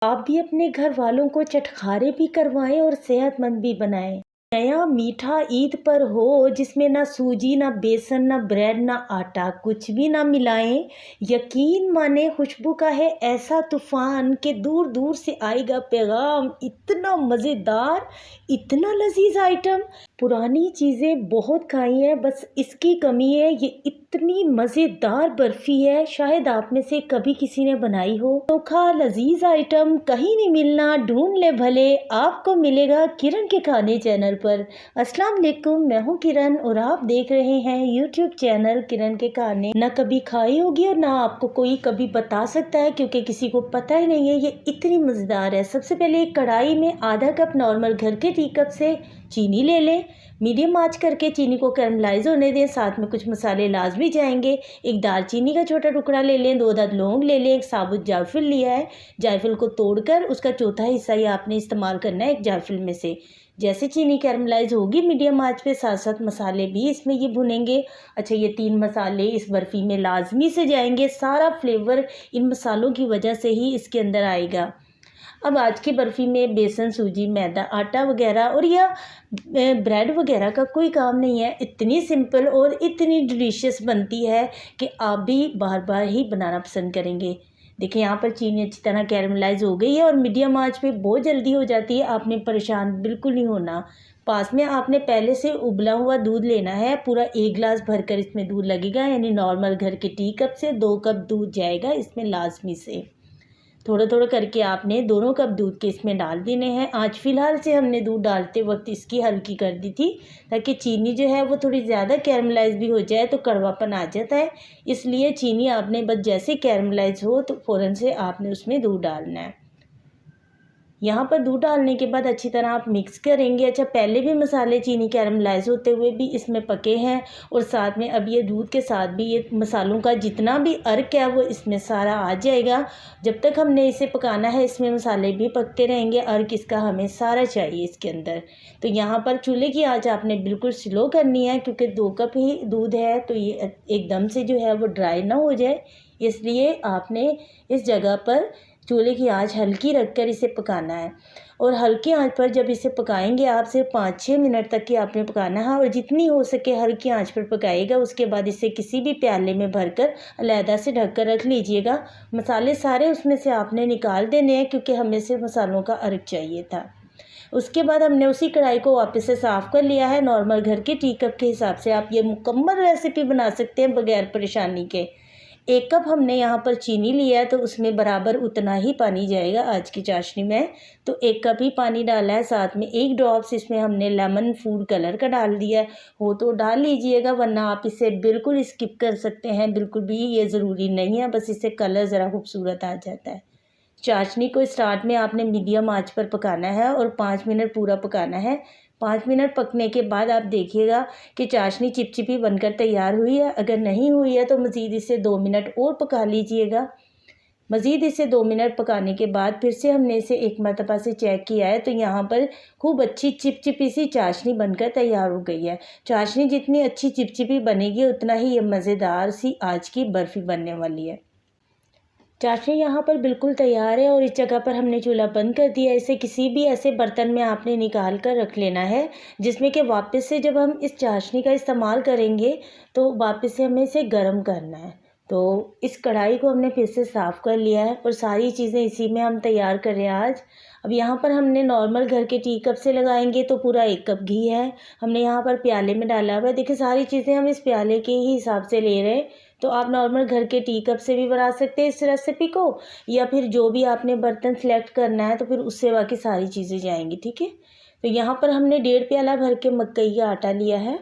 आप भी अपने घर वालों को चटखारे भी करवाएं और सेहतमंद भी बनाएं। नया मीठा ईद पर हो जिसमें ना सूजी ना बेसन ना ब्रेड ना आटा कुछ भी ना मिलाएं। यकीन माने खुशबू का है ऐसा तूफान कि दूर दूर से आएगा पैगाम। इतना मज़ेदार, इतना लजीज आइटम। पुरानी चीज़ें बहुत खाई हैं, बस इसकी कमी है। ये इतनी मज़ेदार बर्फ़ी है, शायद आप में से कभी किसी ने बनाई हो। चोखा लजीज आइटम कहीं नहीं मिलना, ढूंढ ले भले, आपको मिलेगा किरण के खाने चैनल पर। अस्सलाम वालेकुम, मैं हूँ किरण और आप देख रहे हैं यूट्यूब चैनल किरण के खाने। ना कभी खाई होगी और ना आपको कोई कभी बता सकता है, क्योंकि किसी को पता ही नहीं है ये इतनी मज़ेदार है। सबसे पहले एक कढ़ाई में आधा कप नॉर्मल घर के टी कप से चीनी ले लें। मीडियम आंच करके चीनी को कैरमलाइज होने दें। साथ में कुछ मसाले लाजमी जाएंगे। एक दालचीनी का छोटा टुकड़ा ले लें, 2 अदद लौंग ले लें, एक साबुत जायफल लिया है। जायफल को तोड़कर उसका चौथा हिस्सा ही आपने इस्तेमाल करना है एक जायफल में से। जैसे चीनी कैरमलाइज होगी मीडियम आंच पे, साथ साथ मसाले भी इसमें ये भुनेंगे। अच्छा, ये 3 मसाले इस बर्फ़ी में लाजमी से जाएंगे। सारा फ्लेवर इन मसालों की वजह से ही इसके अंदर आएगा। अब आज की बर्फ़ी में बेसन, सूजी, मैदा, आटा वगैरह और या ब्रेड वगैरह का कोई काम नहीं है। इतनी सिंपल और इतनी डिलीशियस बनती है कि आप भी बार बार ही बनाना पसंद करेंगे। देखिए, यहाँ पर चीनी अच्छी तरह कैरमलाइज हो गई है और मीडियम आंच पे बहुत जल्दी हो जाती है। आपने परेशान बिल्कुल नहीं होना। पास में आपने पहले से उबला हुआ दूध लेना है। पूरा 1 गिलास भरकर इसमें दूध लगेगा, यानी नॉर्मल घर के टी कप से 2 कप दूध जाएगा इसमें लाजमी से। थोड़ा थोड़ा करके आपने दोनों कप दूध के इसमें डाल देने हैं। आज फ़िलहाल से हमने दूध डालते वक्त इसकी हल्की कर दी थी, ताकि चीनी जो है वो थोड़ी ज़्यादा कैरमलाइज भी हो जाए तो कड़वापन आ जाता है। इसलिए चीनी आपने बस जैसे कैरमलाइज हो तो फ़ौरन से आपने उसमें दूध डालना है। यहाँ पर दूध डालने के बाद अच्छी तरह आप मिक्स करेंगे। अच्छा, पहले भी मसाले चीनी कैरमलाइज होते हुए भी इसमें पके हैं और साथ में अब ये दूध के साथ भी ये मसालों का जितना भी अर्क है वो इसमें सारा आ जाएगा। जब तक हमने इसे पकाना है इसमें मसाले भी पकते रहेंगे, अर्क इसका हमें सारा चाहिए इसके अंदर। तो यहाँ पर चूल्हे की आंच आपने बिल्कुल स्लो करनी है, क्योंकि 2 कप ही दूध है तो ये एकदम से जो है वो ड्राई ना हो जाए। इसलिए आपने इस जगह पर चूल्हे की आंच हल्की रखकर इसे पकाना है। और हल्की आंच पर जब इसे पकाएंगे आप, सिर्फ 5-6 मिनट तक ही आपने पकाना है और जितनी हो सके हल्की आंच पर पकाइएगा। उसके बाद इसे किसी भी प्याले में भरकर अलहदा से ढककर रख लीजिएगा। मसाले सारे उसमें से आपने निकाल देने हैं, क्योंकि हमें सिर्फ मसालों का अर्क चाहिए था। उसके बाद हमने उसी कढ़ाई को वापस से साफ़ कर लिया है। नॉर्मल घर के टी कप के हिसाब से आप ये मुकम्मल रेसिपी बना सकते हैं बगैर परेशानी के। 1 कप हमने यहाँ पर चीनी लिया है तो उसमें बराबर उतना ही पानी जाएगा आज की चाशनी में। तो 1 कप ही पानी डाला है। साथ में 1 ड्रॉप्स इसमें हमने लेमन फूड कलर का डाल दिया है। हो तो डाल लीजिएगा, वरना आप इसे बिल्कुल स्किप कर सकते हैं। बिल्कुल भी ये ज़रूरी नहीं है, बस इससे कलर ज़रा खूबसूरत आ जाता है। चाशनी को स्टार्ट में आपने मीडियम आंच पर पकाना है और 5 मिनट पूरा पकाना है। 5 मिनट पकने के बाद आप देखिएगा कि चाशनी चिपचिपी बनकर तैयार हुई है। अगर नहीं हुई है तो मज़ीद इसे 2 मिनट और पका लीजिएगा। मज़ीद इसे 2 मिनट पकाने के बाद फिर से हमने इसे एक मरतबा से चेक किया है तो यहाँ पर खूब अच्छी चिपचिपी सी चाशनी बनकर तैयार हो गई है। चाशनी जितनी अच्छी चिपचिपी बनेगी उतना ही ये मज़ेदार सी आज की बर्फ़ी बनने वाली है। चाशनी यहाँ पर बिल्कुल तैयार है और इस जगह पर हमने चूल्हा बंद कर दिया। इसे किसी भी ऐसे बर्तन में आपने निकाल कर रख लेना है, जिसमें कि वापस से जब हम इस चाशनी का इस्तेमाल करेंगे तो वापस से हमें इसे गर्म करना है। तो इस कढ़ाई को हमने फिर से साफ़ कर लिया है और सारी चीज़ें इसी में हम तैयार कर रहे हैं आज। अब यहाँ पर हमने नॉर्मल घर के टी कप से लगाएंगे तो पूरा 1 कप घी है हमने यहाँ पर प्याले में डाला हुआ है। देखिए, सारी चीज़ें हम इस प्याले के ही हिसाब से ले रहे हैं। तो आप नॉर्मल घर के टी कप से भी बना सकते हैं इस रेसिपी को, या फिर जो भी आपने बर्तन सेलेक्ट करना है तो फिर उससे बाकी सारी चीज़ें जाएंगी। ठीक है, तो यहाँ पर हमने 1.5 प्याला भर के मकई का आटा लिया है।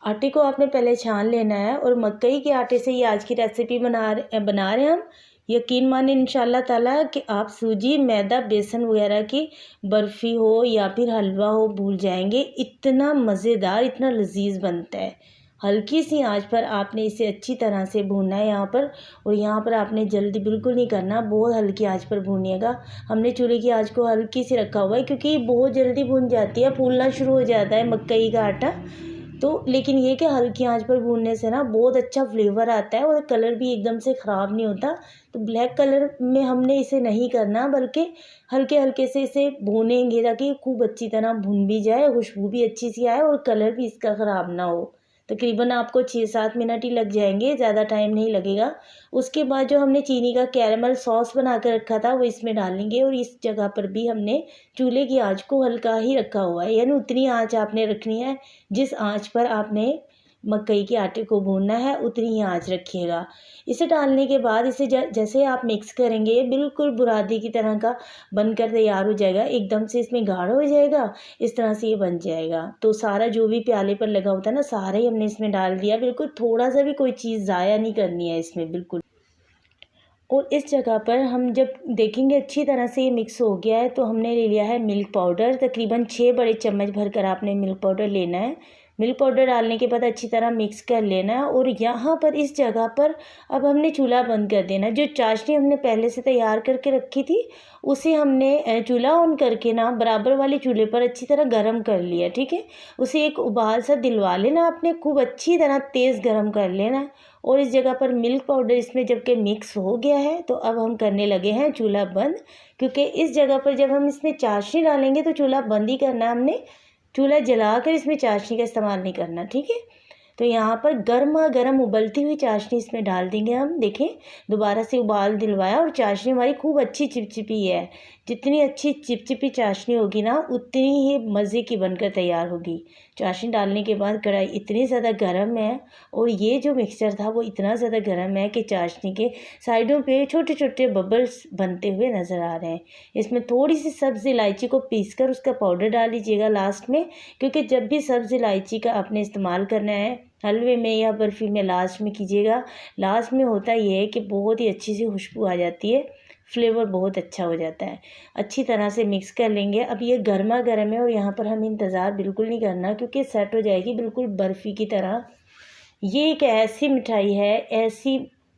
आटे को आपने पहले छान लेना है और मकई के आटे से ये आज की रेसिपी बना रहे हैं हम। यकीन माने इंशाल्लाह ताला कि आप सूजी, मैदा, बेसन वगैरह की बर्फ़ी हो या फिर हलवा हो भूल जाएंगे। इतना मज़ेदार, इतना लजीज बनता है। हल्की सी आंच पर आपने इसे अच्छी तरह से भूनना है यहाँ पर। और यहाँ पर आपने जल्दी बिल्कुल नहीं करना, बहुत हल्की आंच पर भूनिएगा। हमने चूल्हे की आंच को हल्की सी रखा हुआ है, क्योंकि ये बहुत जल्दी भून जाती है, फूलना शुरू हो जाता है मकई का आटा। तो लेकिन ये कि हल्की आंच पर भूनने से ना बहुत अच्छा फ्लेवर आता है और कलर भी एकदम से ख़राब नहीं होता। तो ब्लैक कलर में हमने इसे नहीं करना, बल्कि हल्के हल्के से इसे भूनेंगे ताकि खूब अच्छी तरह भुन भी जाए, खुशबू भी अच्छी सी आए और कलर भी इसका ख़राब ना हो। तकरीबन आपको 6-7 मिनट ही लग जाएंगे, ज़्यादा टाइम नहीं लगेगा। उसके बाद जो हमने चीनी का कैरेमल सॉस बना कर रखा था वो इसमें डालेंगे, और इस जगह पर भी हमने चूल्हे की आंच को हल्का ही रखा हुआ है, यानी उतनी आंच आपने रखनी है जिस आंच पर आपने मकई के आटे को भूनना है, उतनी ही आंच रखिएगा। इसे डालने के बाद इसे जैसे आप मिक्स करेंगे बिल्कुल बुरादी की तरह का बनकर तैयार हो जाएगा, एकदम से इसमें गाढ़ा हो जाएगा, इस तरह से ये बन जाएगा। तो सारा जो भी प्याले पर लगा होता है ना, सारा ही हमने इसमें डाल दिया, बिल्कुल थोड़ा सा भी कोई चीज़ ज़ाया नहीं करनी है इसमें बिल्कुल। और इस जगह पर हम जब देखेंगे अच्छी तरह से ये मिक्स हो गया है, तो हमने ले लिया है मिल्क पाउडर। तकरीबन 6 बड़े चम्मच भरकर आपने मिल्क पाउडर लेना है। मिल्क पाउडर डालने के बाद अच्छी तरह मिक्स कर लेना है, और यहाँ पर इस जगह पर अब हमने चूल्हा बंद कर देना है। जो चाशनी हमने पहले से तैयार करके रखी थी उसे हमने चूल्हा ऑन करके ना बराबर वाले चूल्हे पर अच्छी तरह गर्म कर लिया, ठीक है। उसे एक उबाल सा दिलवा लेना आपने, खूब अच्छी तरह तेज़ गर्म कर लेना है। और इस जगह पर मिल्क पाउडर इसमें जबकि मिक्स हो गया है, तो अब हम करने लगे हैं चूल्हा बंद, क्योंकि इस जगह पर जब हम इसमें चाशनी डालेंगे तो चूल्हा बंद ही करना है हमने। चूल्हा जलाकर इसमें चाशनी का इस्तेमाल नहीं करना, ठीक है। तो यहाँ पर गर्मा गर्म उबलती हुई चाशनी इसमें डाल देंगे हम। देखें, दोबारा से उबाल दिलवाया और चाशनी हमारी खूब अच्छी चिपचिपी है। जितनी अच्छी चिपचिपी चाशनी होगी ना, उतनी ही मज़े की बनकर तैयार होगी। चाशनी डालने के बाद कढ़ाई इतनी ज़्यादा गर्म है, और ये जो मिक्सचर था वो इतना ज़्यादा गर्म है कि चाशनी के साइडों पे छोटे छोटे बबल्स बनते हुए नज़र आ रहे हैं। इसमें थोड़ी सी सब्ज़ इलायची को पीसकर उसका पाउडर डाल लीजिएगा लास्ट में, क्योंकि जब भी सब्ज़ इलायची का आपने इस्तेमाल करना है हलवे में या बर्फ़ी में, लास्ट में कीजिएगा। लास्ट में होता ये है कि बहुत ही अच्छी सी खुशबू आ जाती है, फ्लेवर बहुत अच्छा हो जाता है। अच्छी तरह से मिक्स कर लेंगे। अब ये गर्मा गर्म है और यहाँ पर हमें इंतज़ार बिल्कुल नहीं करना, क्योंकि सेट हो जाएगी बिल्कुल बर्फ़ी की तरह। ये एक ऐसी मिठाई है,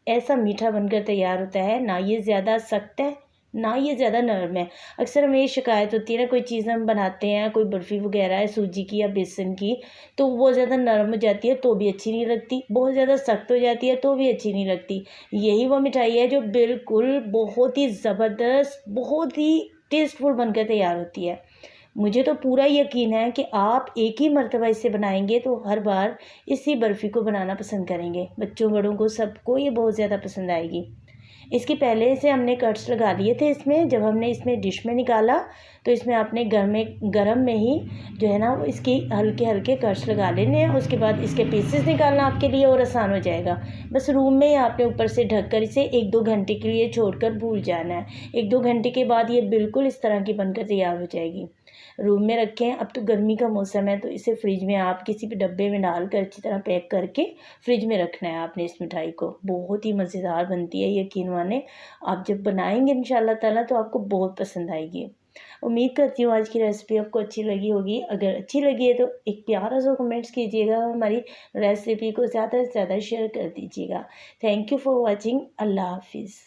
ऐसा मीठा बनकर तैयार होता है, ना ये ज़्यादा सख्त है ना ये ज़्यादा नरम है। अक्सर हमें ये शिकायत होती है ना, कोई चीज़ हम बनाते हैं, कोई बर्फ़ी वगैरह है सूजी की या बेसन की, तो वो ज़्यादा नरम हो जाती है तो भी अच्छी नहीं लगती, बहुत ज़्यादा सख्त हो जाती है तो भी अच्छी नहीं लगती। यही वो मिठाई है जो बिल्कुल बहुत ही ज़बरदस्त, बहुत ही टेस्टफुल बनकर तैयार होती है। मुझे तो पूरा यकीन है कि आप एक ही मर्तबा इसे बनाएंगे तो हर बार इसी बर्फ़ी को बनाना पसंद करेंगे। बच्चों बड़ों को सबको ये बहुत ज़्यादा पसंद आएगी। इसके पहले से हमने कट्स लगा लिए थे इसमें। जब हमने इसमें डिश में निकाला तो इसमें आपने गरम में ही जो है ना वो इसकी हल्के हल्के कट्स लगा लेने हैं। उसके बाद इसके पीसेस निकालना आपके लिए और आसान हो जाएगा। बस रूम में ही आपने ऊपर से ढककर इसे 1-2 घंटे के लिए छोड़कर भूल जाना है। 1-2 घंटे के बाद ये बिल्कुल इस तरह की बनकर तैयार हो जाएगी। रूम में रखें। अब तो गर्मी का मौसम है तो इसे फ्रिज में आप किसी भी डब्बे में डालकर अच्छी तरह पैक करके फ्रिज में रखना है आपने इस मिठाई को। बहुत ही मज़ेदार बनती है, यकीन माने। आप जब बनाएंगे इंशाल्लाह ताला तो आपको बहुत पसंद आएगी। उम्मीद करती हूँ आज की रेसिपी आपको अच्छी लगी होगी। अगर अच्छी लगी है तो एक प्यारा सा कमेंट्स कीजिएगा, हमारी रेसिपी को ज़्यादा से ज़्यादा शेयर कर दीजिएगा। Thank you for watching. अल्लाह हाफिज़।